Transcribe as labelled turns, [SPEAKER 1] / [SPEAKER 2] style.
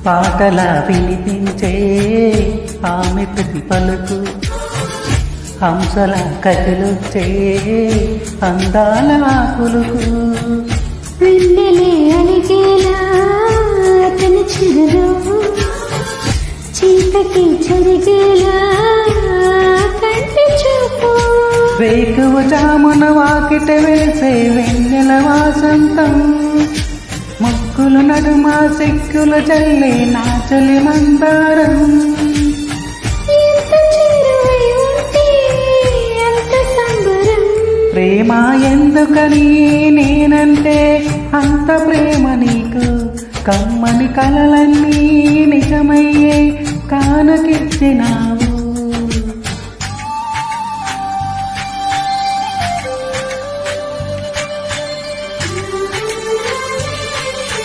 [SPEAKER 1] పాటలా వినిపించే ఆమె ప్రతి పలుకు హంసల కథలొచ్చే అందాల ఆకులకు
[SPEAKER 2] వెన్నెలే అలిగేలా అతని చిరునవ్వు చీకటి చెరిగేలా కంటి చూపు
[SPEAKER 1] వేకువ జామున వాకిట వేసే వెన్నెల వాసంతం ముక్కుల నడుమ సిక్కుల చల్లే నాచలి మందారం
[SPEAKER 2] ఎంత చేరువై ఉంటే ఎంత సంబరం
[SPEAKER 1] ప్రేమ ఎందుకని నేనంటే అంత ప్రేమ నీకు కమ్మని కలలన్నీ నిజమయ్యే కానకిచ్చినా